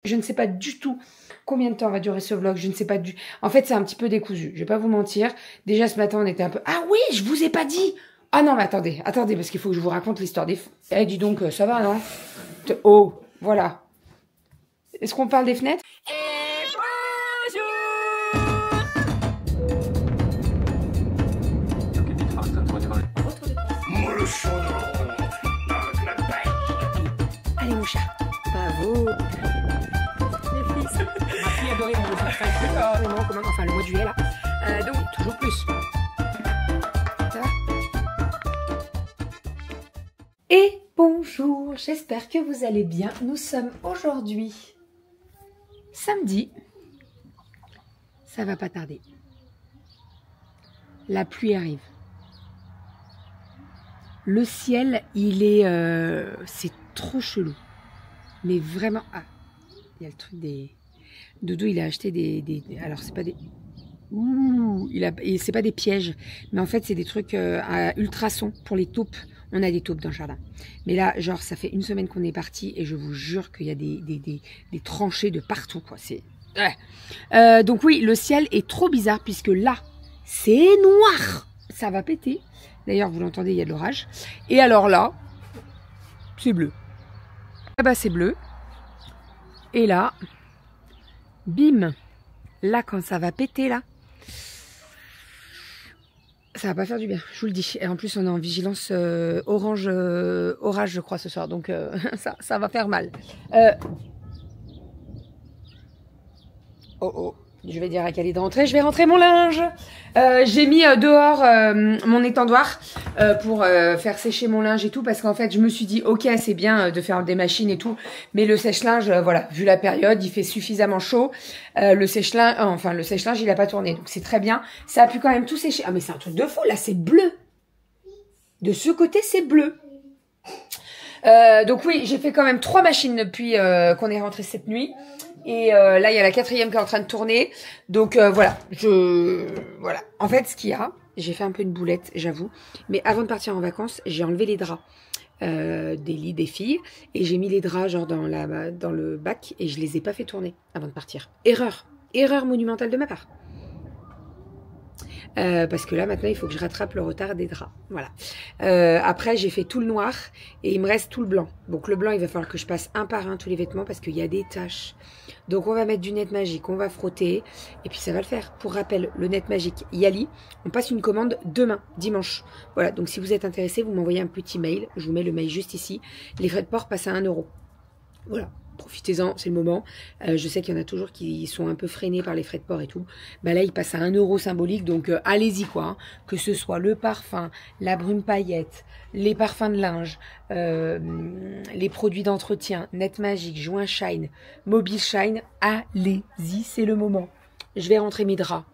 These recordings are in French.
Je ne sais pas du tout combien de temps va durer ce vlog. Je ne sais pas du... En fait, c'est un petit peu décousu. Je vais pas vous mentir. Déjà, ce matin, on était un peu... Ah oui, je vous ai pas dit. Ah non, mais attendez, parce qu'il faut que je vous raconte l'histoire des... Eh, dis donc, ça va, non? Oh, voilà. Est-ce qu'on parle des fenêtres? Allez, mon chat. Bravo. Les fils. Ma fille adorait mon enfin, le mois de juillet, là. Donc, toujours plus. Ça va? Et bonjour, j'espère que vous allez bien. Nous sommes aujourd'hui samedi. Ça va pas tarder. La pluie arrive. Le ciel, il est... c'est trop chelou. Mais vraiment... Ah, il y a le truc des... Doudou, il a acheté des... Alors, c'est pas des... Ouh, c'est pas des pièges. Mais en fait, c'est des trucs à ultrasons pour les taupes. On a des taupes dans le jardin. Mais là, genre, ça fait une semaine qu'on est parti et je vous jure qu'il y a des tranchées de partout, quoi. C'est... Ouais. Donc oui, le ciel est trop bizarre puisque là, c'est noir. Ça va péter. D'ailleurs, vous l'entendez, il y a de l'orage. Et alors là, c'est bleu. Là-bas, c'est bleu. Et là, bim. Là, quand ça va péter, là, ça va pas faire du bien, je vous le dis. Et en plus, on est en vigilance orage, je crois, ce soir. Donc, ça va faire mal. Oh, oh. Je vais dire à Khalid de rentrer. Je vais rentrer mon linge. J'ai mis dehors mon étendoir pour faire sécher mon linge et tout. Parce qu'en fait, je me suis dit, ok, c'est bien de faire des machines et tout. Mais le sèche-linge, voilà, vu la période, il fait suffisamment chaud. Le sèche-linge, il a pas tourné. Donc, c'est très bien. Ça a pu quand même tout sécher. Ah, mais c'est un truc de fou. Là, c'est bleu. De ce côté, c'est bleu. Donc oui, j'ai fait quand même 3 machines depuis qu'on est rentré cette nuit. Et là, il y a la 4e qui est en train de tourner. Donc voilà, voilà. En fait, ce qu'il y a, j'ai fait un peu une boulette, j'avoue. Mais avant de partir en vacances, j'ai enlevé les draps des lits des filles. Et j'ai mis les draps genre dans le bac. Et je les ai pas fait tourner avant de partir. Erreur monumentale de ma part. Parce que là maintenant il faut que je rattrape le retard des draps. Voilà. Après j'ai fait tout le noir et il me reste tout le blanc. Donc le blanc il va falloir que je passe un par un tous les vêtements parce qu'il y a des taches. Donc on va mettre du net magique, on va frotter et puis ça va le faire. Pour rappel, le net magique Yali, on passe une commande demain, dimanche. Voilà, donc si vous êtes intéressé, vous m'envoyez un petit mail. Je vous mets le mail juste ici. Les frais de port passent à 1 €. Voilà. Profitez-en, c'est le moment. Je sais qu'il y en a toujours qui sont un peu freinés par les frais de port et tout. Bah là, il passe à 1 € symbolique, donc allez-y quoi. Hein. Que ce soit le parfum, la brume paillette, les parfums de linge, les produits d'entretien, Net Magique, Joint Shine, Mobile Shine, allez-y, c'est le moment. Je vais rentrer mes draps.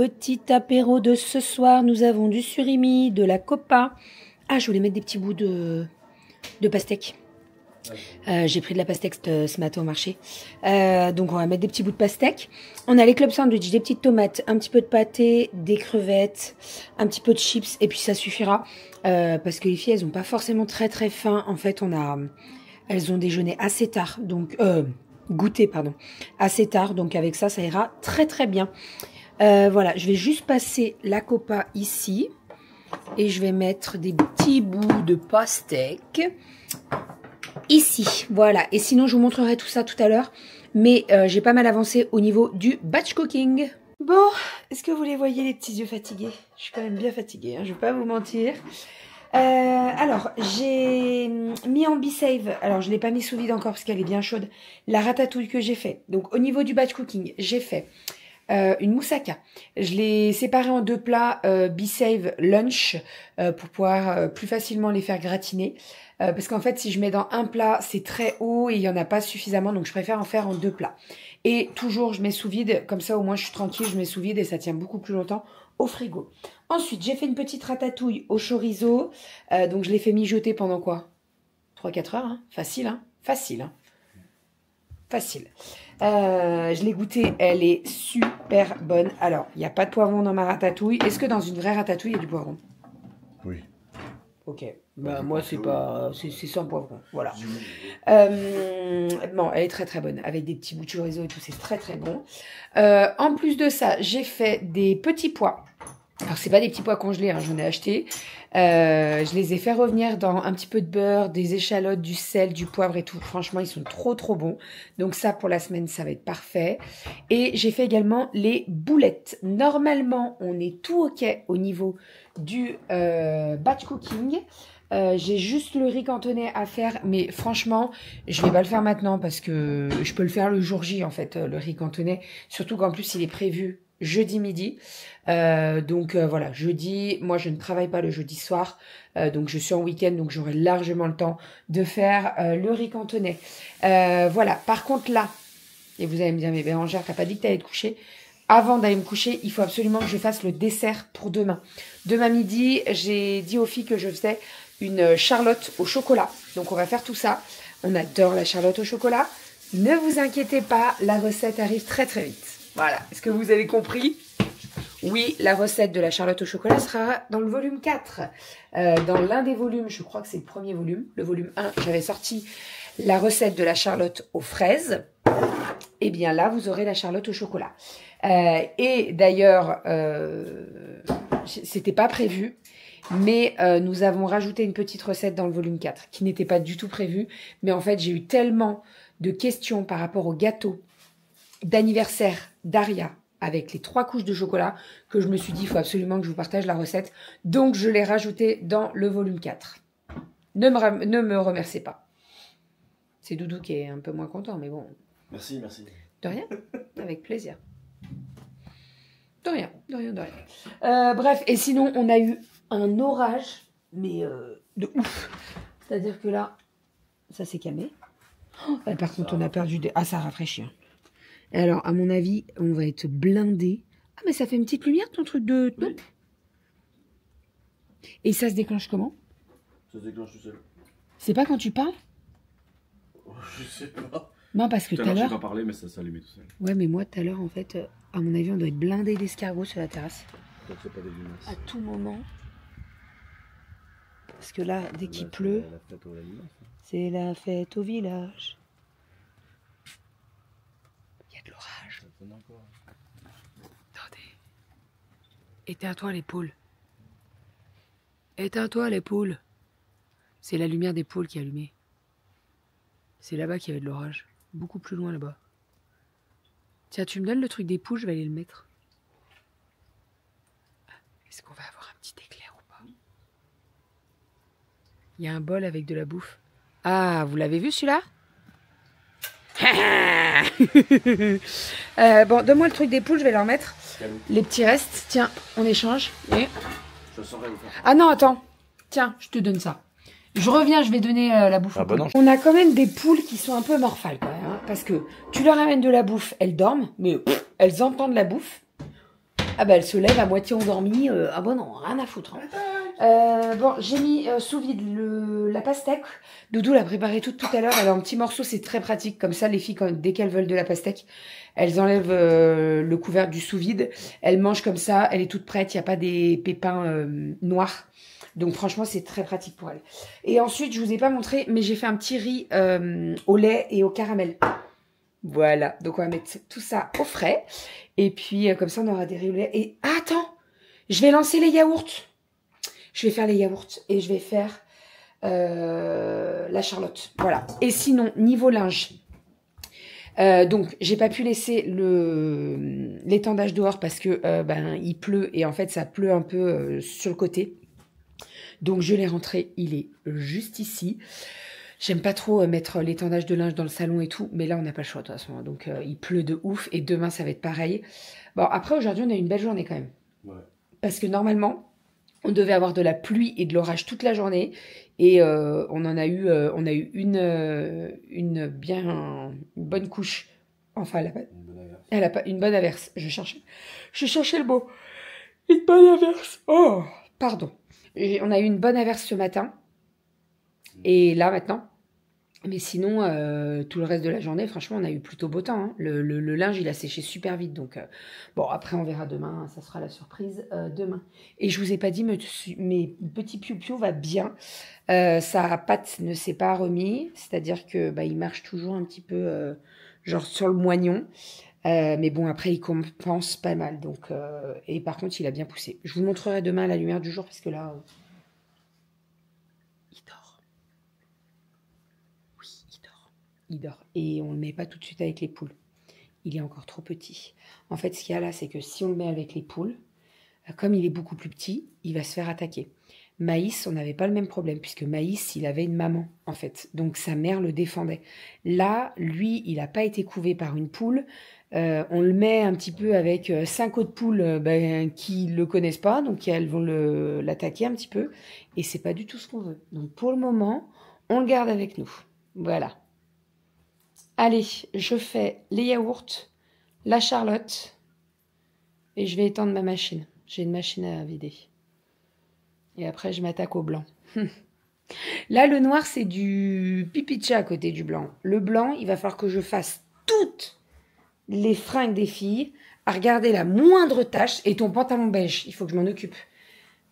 petit apéro de ce soir, nous avons du surimi, de la copa. Ah, je voulais mettre des petits bouts de pastèque. J'ai pris de la pastèque ce matin au marché. Donc on va mettre des petits bouts de pastèque. On a les club sandwich, des petites tomates, un petit peu de pâté, des crevettes, un petit peu de chips et puis ça suffira. Parce que les filles, elles ont pas forcément très très faim. En fait, elles ont déjeuné assez tard. Donc, goûté, pardon. Assez tard. Donc avec ça, ça ira très très bien. Voilà, je vais juste passer la copa ici. Et je vais mettre des petits bouts de pastèque ici, voilà. Et sinon, je vous montrerai tout ça tout à l'heure. Mais j'ai pas mal avancé au niveau du batch cooking. Bon, est-ce que vous les voyez, les petits yeux fatigués? Je suis quand même bien fatiguée, hein, je vais pas vous mentir. Alors, j'ai mis en B-Save. Alors, je l'ai pas mis sous vide encore parce qu'elle est bien chaude. La ratatouille que j'ai fait. Donc, au niveau du batch cooking, j'ai fait une moussaka. Je l'ai séparée en 2 plats B-Save lunch pour pouvoir plus facilement les faire gratiner. Parce qu'en fait, si je mets dans un plat, c'est très haut et il n'y en a pas suffisamment. Donc, je préfère en faire en 2 plats. Et toujours, je mets sous vide. Comme ça, au moins, je suis tranquille. Je mets sous vide et ça tient beaucoup plus longtemps au frigo. Ensuite, j'ai fait une petite ratatouille au chorizo. Donc, je l'ai fait mijoter pendant quoi? 3-4 heures. Hein, facile, hein? Facile, hein? Facile. Je l'ai goûtée. Elle est super bonne. Alors, il n'y a pas de poivron dans ma ratatouille. Est-ce que dans une vraie ratatouille, il y a du poivron? Oui. Ok. Bah, moi, c'est pas... C'est sans poivron. Voilà. Bon, elle est très très bonne. Avec des petits bouts de chorizo et tout, c'est très très bon. En plus de ça, j'ai fait des petits pois. Alors, c'est pas des petits pois congelés, hein, j'en ai acheté. Je les ai fait revenir dans un petit peu de beurre, des échalotes, du sel, du poivre et tout. Franchement, ils sont trop trop bons. Donc ça, pour la semaine, ça va être parfait. Et j'ai fait également les boulettes. Normalement, on est tout ok au niveau du batch cooking. J'ai juste le riz cantonais à faire, mais franchement, je vais pas le faire maintenant parce que je peux le faire le jour J, en fait, le riz cantonais. Surtout qu'en plus, il est prévu jeudi midi. Donc voilà, jeudi, moi je ne travaille pas le jeudi soir, donc je suis en week-end, donc j'aurai largement le temps de faire le riz cantonais. Voilà, par contre là, et vous allez me dire, mais Bérangère, t'as pas dit que t'allais te coucher? Avant d'aller me coucher, il faut absolument que je fasse le dessert pour demain. Demain midi, j'ai dit aux filles que je faisais une charlotte au chocolat. Donc on va faire tout ça. On adore la charlotte au chocolat. Ne vous inquiétez pas, la recette arrive très très vite. Voilà, est-ce que vous avez compris? Oui, la recette de la charlotte au chocolat sera dans le volume 4. Dans l'un des volumes, je crois que c'est le premier volume, le volume 1, j'avais sorti la recette de la charlotte aux fraises. Et bien là, vous aurez la charlotte au chocolat. Et d'ailleurs, c'était pas prévu, mais nous avons rajouté une petite recette dans le volume 4 qui n'était pas du tout prévue. Mais en fait, j'ai eu tellement de questions par rapport au gâteau d'anniversaire d'Aria avec les 3 couches de chocolat que je me suis dit, il faut absolument que je vous partage la recette. Donc, je l'ai rajouté dans le volume 4. Ne me remerciez pas. C'est Doudou qui est un peu moins content, mais bon. Merci, merci. De rien, avec plaisir. De rien, de rien, de rien. Bref, et sinon, on a eu un orage, mais de ouf. C'est-à-dire que là, ça s'est calmé. Oh, par contre, on a perdu des... Ah, ça rafraîchit. Hein. Et alors, à mon avis, on va être blindé. Ah, mais ça fait une petite lumière, ton truc de... Oui. Et ça se déclenche comment? Ça se déclenche tout seul. C'est pas quand tu parles? Oh, je sais pas. Non, parce que tout à l'heure... J'ai pas parlé, mais ça s'allumait tout seul. Ouais, mais moi, tout à l'heure, en fait, à mon avis, on doit être blindé d'escargots sur la terrasse. Donc c'est pas des limaces. À tout moment. Parce que là, dès qu'il pleut, c'est la fête au village. Il y a de l'orage. Attendez. Éteins-toi les poules. Éteins-toi les poules. C'est la lumière des poules qui est allumée. C'est là-bas qu'il y avait de l'orage. Beaucoup plus loin là-bas. Tiens, tu me donnes le truc des poules, je vais aller le mettre. Est-ce qu'on va avoir un petit éclair ou pas? Il y a un bol avec de la bouffe. Ah, vous l'avez vu celui-là? Bon, donne-moi le truc des poules, je vais leur mettre les petits restes. Tiens, on échange. Et... Je saurais vous faire. Ah non, attends. Tiens, je te donne ça. Je reviens, je vais donner la bouffe. Ah bah non. On a quand même des poules qui sont un peu morphales quand même. Hein, parce que tu leur amènes de la bouffe, elles dorment, mais elles entendent la bouffe. Ah bah elle se lève à moitié endormie. Ah bon non, rien à foutre. Hein. Bon, j'ai mis sous vide la pastèque. Doudou l'a préparée tout à l'heure. Elle est en petits morceaux, c'est très pratique. Comme ça, les filles, dès qu'elles veulent de la pastèque, elles enlèvent le couvercle du sous vide. Elles mangent comme ça. Elle est toute prête. Il n'y a pas des pépins noirs. Donc franchement, c'est très pratique pour elle. Et ensuite, je vous ai pas montré, mais j'ai fait un petit riz au lait et au caramel. Voilà, donc on va mettre tout ça au frais. Et puis, comme ça, on aura des riz au lait. Et attends, je vais lancer les yaourts. Je vais faire les yaourts et je vais faire la Charlotte. Voilà. Et sinon, niveau linge, donc j'ai pas pu laisser l'étendage dehors parce que il pleut et en fait, ça pleut un peu sur le côté. Donc je l'ai rentré, il est juste ici. J'aime pas trop mettre l'étendage de linge dans le salon et tout, mais là on n'a pas le choix de toute façon. Donc il pleut de ouf et demain ça va être pareil. Bon après aujourd'hui on a eu une belle journée quand même. Ouais. Parce que normalement on devait avoir de la pluie et de l'orage toute la journée et on a eu une bonne couche. Enfin elle a pas une bonne averse. Je cherchais le mot. Une bonne averse. Oh pardon. On a eu une bonne averse ce matin. Et là, maintenant. Mais sinon, tout le reste de la journée, franchement, on a eu plutôt beau temps. Hein. Le linge, il a séché super vite. Donc, bon, après, on verra demain. Ça sera la surprise demain. Et je vous ai pas dit, mes petits piou-piou va bien. Sa patte ne s'est pas remis. C'est-à-dire que il marche toujours un petit peu genre sur le moignon. Mais bon, après, il compense pas mal. Donc, et par contre, il a bien poussé. Je vous montrerai demain à la lumière du jour parce que là, il dort. Oui, il dort. Il dort. Et on ne le met pas tout de suite avec les poules. Il est encore trop petit. En fait, ce qu'il y a là, c'est que si on le met avec les poules, comme il est beaucoup plus petit, il va se faire attaquer. Maïs, on n'avait pas le même problème, puisque Maïs, il avait une maman, en fait. Donc, sa mère le défendait. Là, lui, il n'a pas été couvé par une poule. On le met un petit peu avec 5 autres poules qui ne le connaissent pas, donc elles vont l'attaquer un petit peu. Et c'est pas du tout ce qu'on veut. Donc, pour le moment, on le garde avec nous. Voilà. Allez, je fais les yaourts, la Charlotte, et je vais étendre ma machine. J'ai une machine à vider. Et après, je m'attaque au blanc. Là, le noir, c'est du pipi de chat à côté du blanc. Le blanc, il va falloir que je fasse toutes les fringues des filles à regarder la moindre tache. Et ton pantalon beige, il faut que je m'en occupe.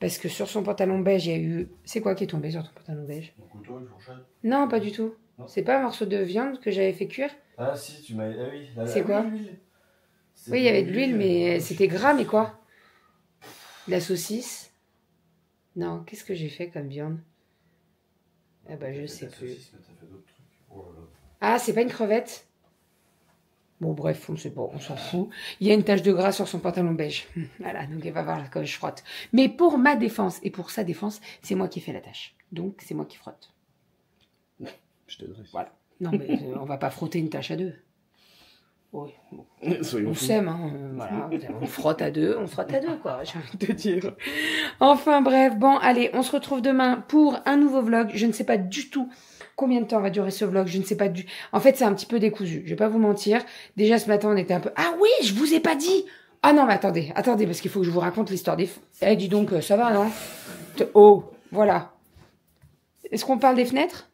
Parce que sur son pantalon beige, il y a eu... C'est quoi qui est tombé sur ton pantalon beige? Un couteau, une fourchette? Non, pas du tout. C'est pas un morceau de viande que j'avais fait cuire? Ah si, tu m'as... Ah oui. C'est quoi? Oui, il y avait de l'huile, mais c'était gras, mais quoi? De la saucisse? Non, qu'est-ce que j'ai fait comme viande? Ah bah je sais plus. Ah, c'est pas une crevette? Bon bref, on sait pas, on s'en fout. Il y a une tache de gras sur son pantalon beige. Voilà, donc elle va voir quand je frotte. Mais pour ma défense et pour sa défense, c'est moi qui fais la tâche. Donc c'est moi qui frotte. Je t'aiderai. Voilà. Non mais on va pas frotter une tâche à deux. Oui, bon. On fous. s'aime, hein, voilà, on frotte à deux, quoi, j'ai envie de te dire. Enfin bref, bon, allez, on se retrouve demain pour un nouveau vlog. Je ne sais pas du tout combien de temps va durer ce vlog, je ne sais pas du... En fait, c'est un petit peu décousu, je vais pas vous mentir. Déjà, ce matin, on était un peu... Ah oui, je vous ai pas dit. Ah non, mais attendez, parce qu'il faut que je vous raconte l'histoire des... Eh, dis donc, ça va, non? Oh, voilà. Est-ce qu'on parle des fenêtres?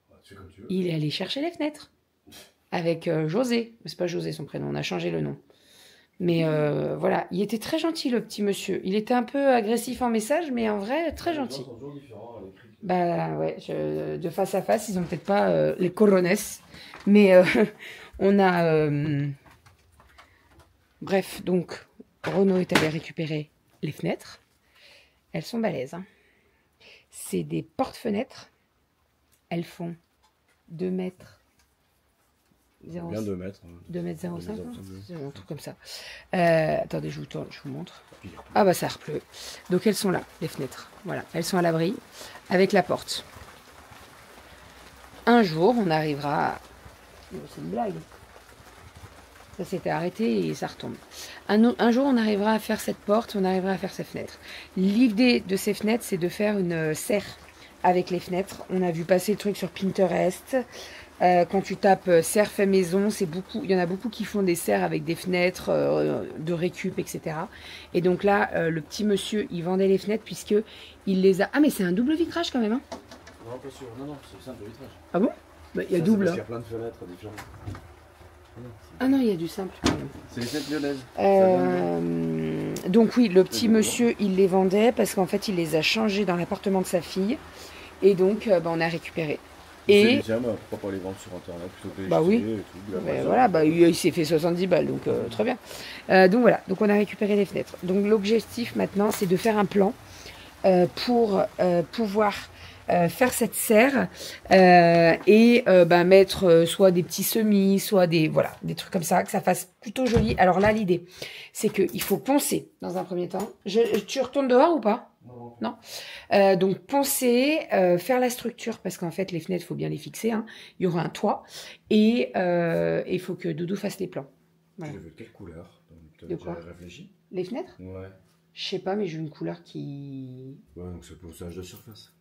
Comme tu veux. Il est allé chercher les fenêtres. Avec José. C'est pas José son prénom, on a changé le nom. Mais voilà, il était très gentil le petit monsieur. Il était un peu agressif en message, mais en vrai, très gentil. Les gens sont toujours différents à l'écrit. Bah ouais, de face à face, ils ont peut-être pas les corones. Mais on a... Bref, donc, Renaud est allé récupérer les fenêtres. Elles sont balèzes. Hein. C'est des porte-fenêtres. Elles font 2 mètres... Bien 2 mètres. 2 mètres 05, un truc comme ça. Attendez, je vous tourne, je vous montre. Ah bah ça repleut. Donc elles sont là, les fenêtres. Voilà, elles sont à l'abri avec la porte. Un jour, on arrivera à... C'est une blague. Ça s'était arrêté et ça retombe. Un jour, on arrivera à faire cette porte, on arrivera à faire ces fenêtres. L'idée de ces fenêtres, c'est de faire une serre. avec les fenêtres. On a vu passer le truc sur Pinterest. Quand tu tapes serre fait maison, c'est beaucoup. Il y en a beaucoup qui font des serres avec des fenêtres de récup, etc. Et donc là, le petit monsieur, il vendait les fenêtres puisque il les a. Ah mais c'est un double vitrage quand même. Hein. Non, pas sûr. Non, c'est simple vitrage. Ah bon? Bah, il y a double. Parce qu'il y a plein de fenêtres différentes. Ah non, il y a du simple. C'est les fenêtres lyonnaises. Donc oui, le petit monsieur, il les vendait parce qu'en fait, il les a changés dans l'appartement de sa fille. Et donc, on a récupéré. Et tiens, pourquoi pas les vendre sur internet plutôt que les oui. et tout, voilà, il s'est fait 70 balles, donc très bien. Donc voilà, donc on a récupéré les fenêtres. Donc l'objectif maintenant, c'est de faire un plan pour pouvoir faire cette serre et mettre soit des petits semis, soit des des trucs comme ça, que ça fasse plutôt joli. Alors là, l'idée, c'est qu'il faut poncer dans un premier temps. Tu retournes dehors ou pas? Non. Donc poncer, faire la structure parce qu'en fait les fenêtres, il faut bien les fixer. Hein. Il y aura un toit et il faut que Doudou fasse les plans. Voilà. Tu veux quelle couleur? De quoi? Réfléchi? Les fenêtres? Ouais. Je sais pas, mais je veux une couleur qui. Ouais, donc c'est ponçage de surface.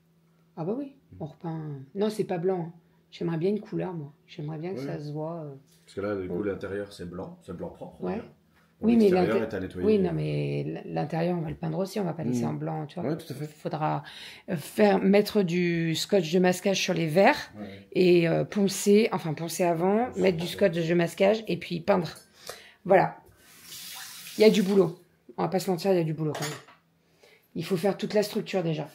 Ah bah oui, on repeint. Non, c'est pas blanc. Hein. J'aimerais bien une couleur, moi. J'aimerais bien que ça se voit. Parce que là, du coup, l'intérieur c'est blanc propre. Ouais. Oui, mais l'intérieur est à nettoyer. Oui, non, mais l'intérieur, on va le peindre aussi, on va pas laisser en blanc, tu vois. Oui, tout à fait. Il faudra mettre du scotch de masquage sur les verres et poncer avant, mettre du scotch de masquage et puis peindre. Voilà. Il y a du boulot. On va pas se mentir, il y a du boulot quand même. Il faut faire toute la structure déjà.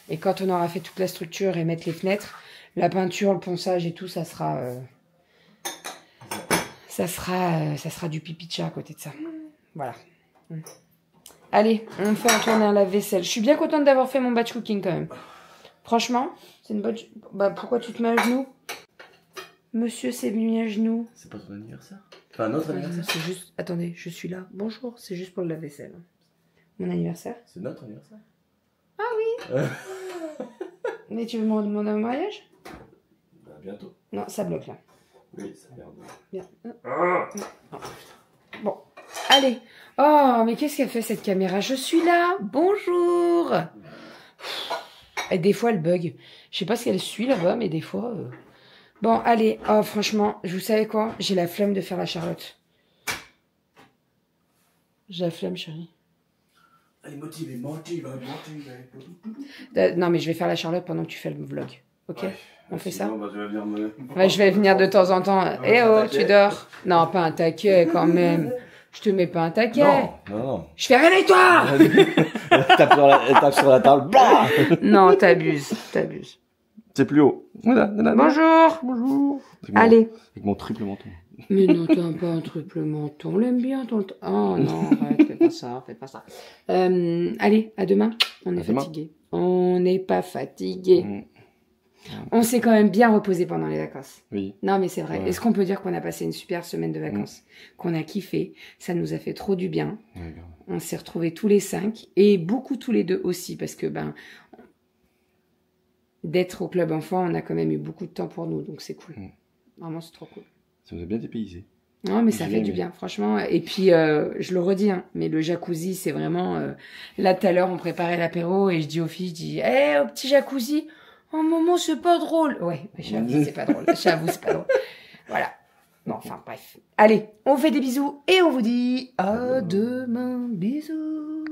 Et quand on aura fait toute la structure et mettre les fenêtres, la peinture, le ponçage et tout, ça sera du pipi de chat à côté de ça. Voilà. Allez, on fait tourner un lave-vaisselle. Je suis bien contente d'avoir fait mon batch cooking quand même. Franchement, c'est une bonne... Bah, pourquoi tu te mets à genoux? Monsieur s'est mis à genoux. C'est pas ton anniversaire? Enfin, notre anniversaire? C'est juste... Attendez, je suis là. Bonjour, c'est juste pour le lave-vaisselle. Mon anniversaire? C'est notre anniversaire? Ah oui. Mais tu veux me demander un mariage? Bah, bientôt. Non, ça bloque là. Oui, ça merde. Bien. Bon, allez. Oh, mais qu'est-ce qu'elle fait cette caméra? Je suis là. Bonjour. Et des fois, elle bug. Je sais pas ce qu'elle suit là-bas, mais des fois... Bon, allez. Oh, franchement, vous savez quoi? J'ai la flemme de faire la Charlotte. J'ai la flemme, chérie. Elle est motivée. Non, mais je vais faire la Charlotte pendant que tu fais le vlog. Ok? Ouais. On fait ça? Bah, tu vas venir me... Ouais, je vais venir de temps en temps. Eh oh, tu dors? Non, pas un taquet quand même. Je te mets pas un taquet. Non. Je fais réveille-toi. Elle tape sur la table. Bah non, t'abuses. C'est plus haut. Voilà. Bonjour. Allez. Avec mon triple menton. Mais non, t'as pas un triple menton. On l'aime bien ton... Oh non, arrête, faites pas ça. Allez, à demain. On est fatigué. On n'est pas fatigué. On s'est quand même bien reposé pendant les vacances. Oui. Non, mais c'est vrai. Ouais. Est-ce qu'on peut dire qu'on a passé une super semaine de vacances? Qu'on a kiffé. Ça nous a fait trop du bien. Ouais, on s'est retrouvés tous les 5 et beaucoup tous les 2 aussi parce que d'être au club enfant, on a quand même eu beaucoup de temps pour nous, donc c'est cool. Vraiment, c'est trop cool. Ça nous a bien dépaysé. Non, mais ça fait du bien, franchement. Et puis, je le redis, hein, mais le jacuzzi, c'est vraiment... Là, tout à l'heure, on préparait l'apéro et je dis aux filles, au petit jacuzzi, oh maman, c'est pas drôle. Ouais, j'avoue, c'est pas drôle. J'avoue, c'est pas drôle. Voilà. Bon, enfin, bref. Allez, on vous fait des bisous et on vous dit à demain. Bisous.